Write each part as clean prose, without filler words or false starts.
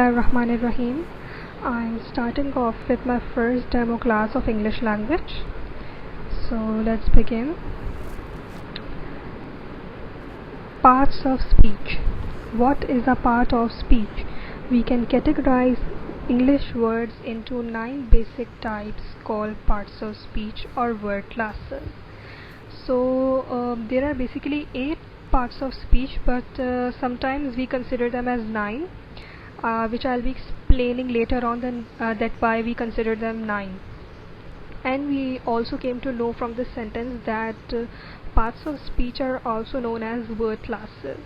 Bismillahirrahmanirrahim. I'm starting off with my first demo class of English language. So let's begin. Parts of speech. What is a part of speech? We can categorize English words into 9 basic types called parts of speech or word classes. So there are basically 8 parts of speech, but sometimes we consider them as 9. Which I'll be explaining later on that why we consider them 9. And we also came to know from this sentence that parts of speech are also known as word classes.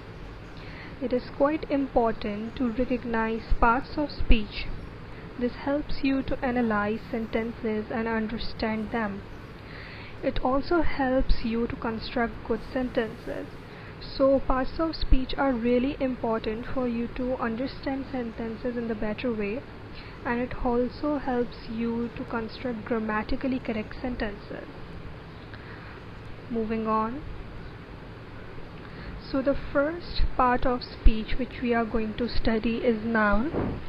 It is quite important to recognize parts of speech. This helps you to analyze sentences and understand them. It also helps you to construct good sentences. So parts of speech are really important for you to understand sentences in the better way, and it also helps you to construct grammatically correct sentences. Moving on. So the first part of speech which we are going to study is noun.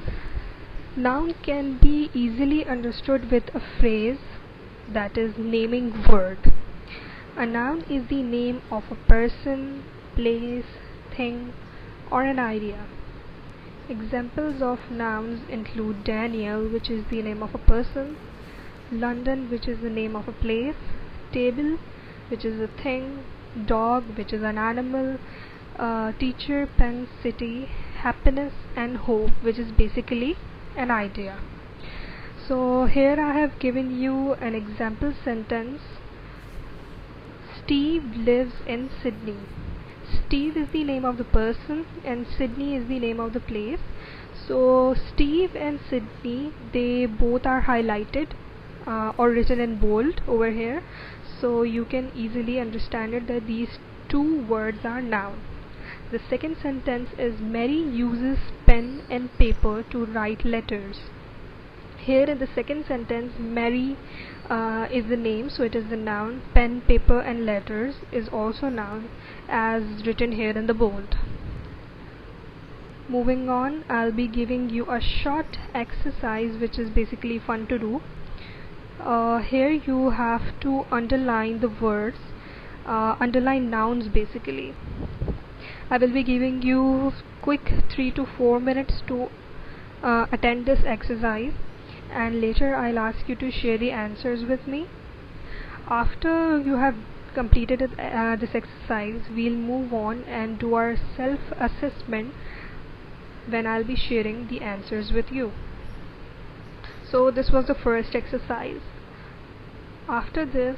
Noun can be easily understood with a phrase, that is naming word. A noun is the name of a person, place, thing, or an idea. Examples of nouns include Daniel, which is the name of a person, London, which is the name of a place, table, which is a thing, dog, which is an animal, teacher, pen, city, happiness, and hope, which is basically an idea. So here I have given you an example sentence. Steve lives in Sydney. Steve is the name of the person and Sydney is the name of the place. So Steve and Sydney, they both are highlighted or written in bold over here, so you can easily understand it that these two words are noun. The second sentence is Mary uses pen and paper to write letters. Here in the second sentence, Mary is the name, so it is the noun. Pen, paper, and letters is also noun, as written here in the bold. Moving on, I'll be giving you a short exercise which is basically fun to do. Here you have to underline the words, underline nouns basically. I will be giving you quick 3 to 4 minutes to attend this exercise, and later I'll ask you to share the answers with me. After you have completed this exercise, we'll move on and do our self-assessment when I'll be sharing the answers with you. So this was the first exercise. After this,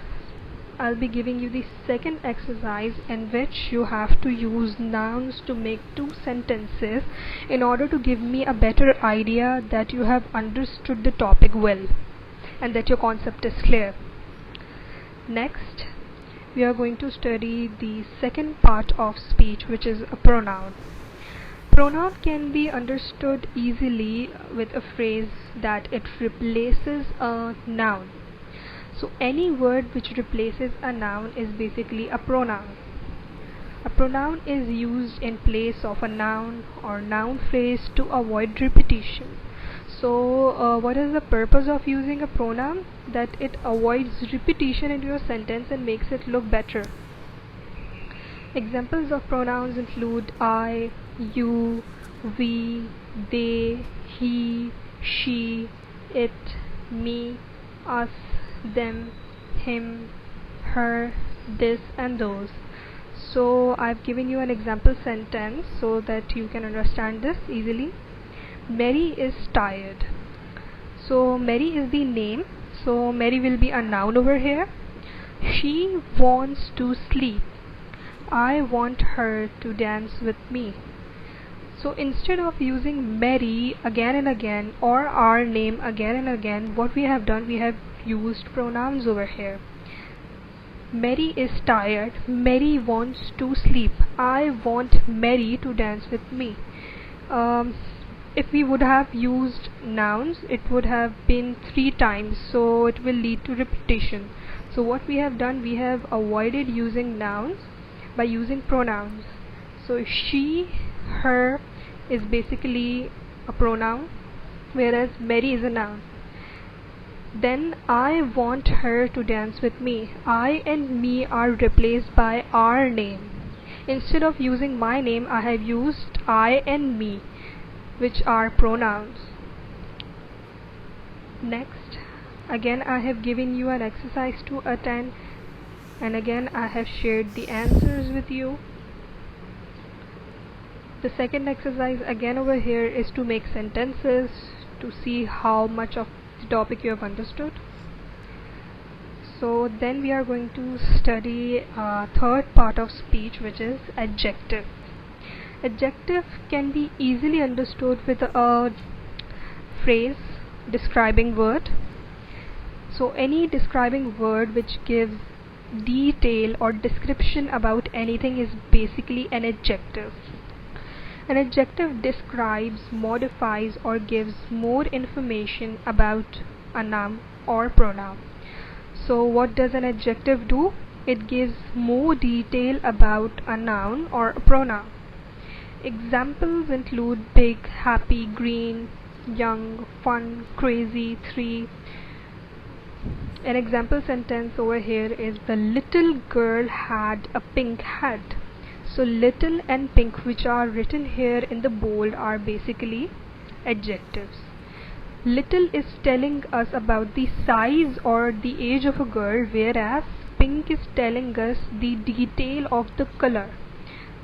I'll be giving you the second exercise, in which you have to use nouns to make 2 sentences in order to give me a better idea that you have understood the topic well and that your concept is clear. Next, we are going to study the second part of speech, which is a pronoun. Pronoun can be understood easily with a phrase that it replaces a noun. So any word which replaces a noun is basically a pronoun. A pronoun is used in place of a noun or noun phrase to avoid repetition. So what is the purpose of using a pronoun? That it avoids repetition in your sentence and makes it look better. Examples of pronouns include I, you, we, they, he, she, it, me, us, them, him, her, this, and those. So I've given you an example sentence so that you can understand this easily. Mary is tired. So Mary is the name, so Mary will be a noun over here. She wants to sleep. I want her to dance with me. So instead of using Mary again and again or our name again and again, what we have done, we have used pronouns over here. Mary is tired. Mary wants to sleep. I want Mary to dance with me. If we would have used nouns, it would have been 3 times, so it will lead to repetition. So what we have done, we have avoided using nouns by using pronouns. So she, her is basically a pronoun, whereas Mary is a noun. Then I want her to dance with me. I and me are replaced by our name. Instead of using my name, I have used I and me, which are pronouns. Next, again I have given you an exercise to attend, and again I have shared the answers with you. The second exercise again over here is to make sentences to see how much of the topic you have understood. So then we are going to study third part of speech, which is adjective. Adjective can be easily understood with a phrase, describing word. So any describing word which gives detail or description about anything is basically an adjective. An adjective describes, modifies, or gives more information about a noun or pronoun. So what does an adjective do? It gives more detail about a noun or a pronoun. Examples include big, happy, green, young, fun, crazy, three. An example sentence over here is the little girl had a pink hat. So little and pink, which are written here in the bold, are basically adjectives. Little is telling us about the size or the age of a girl, whereas pink is telling us the detail of the color,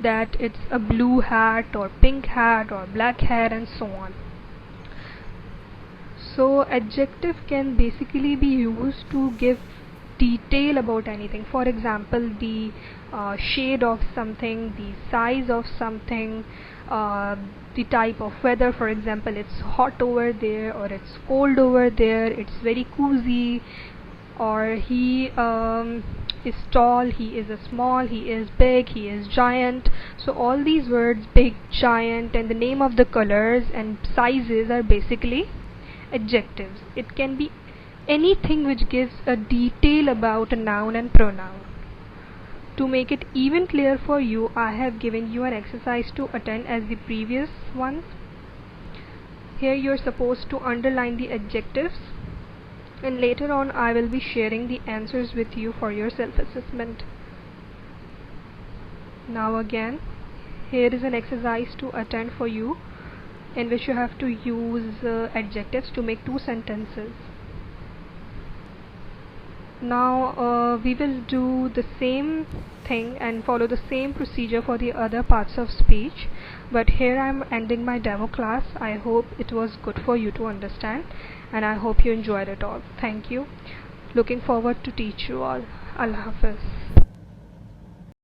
that it's a blue hat or pink hat or black hat and so on. So adjective can basically be used to give detail about anything. For example, the shade of something, the size of something, the type of weather. For example, it's hot over there or it's cold over there, it's very cozy, or he is tall, he is a small, he is big, he is giant. So all these words, big, giant, and the name of the colors and sizes, are basically adjectives. It can be anything which gives a detail about a noun and pronoun. To make it even clear for you, I have given you an exercise to attend as the previous ones. Here you are supposed to underline the adjectives, and later on I will be sharing the answers with you for your self-assessment. Now again, here is an exercise to attend for you, in which you have to use adjectives to make two sentences. Now we will do the same thing and follow the same procedure for the other parts of speech, but here I am ending my demo class. I hope it was good for you to understand, and I hope you enjoyed it all. Thank you. Looking forward to teach you all. Allah Hafiz.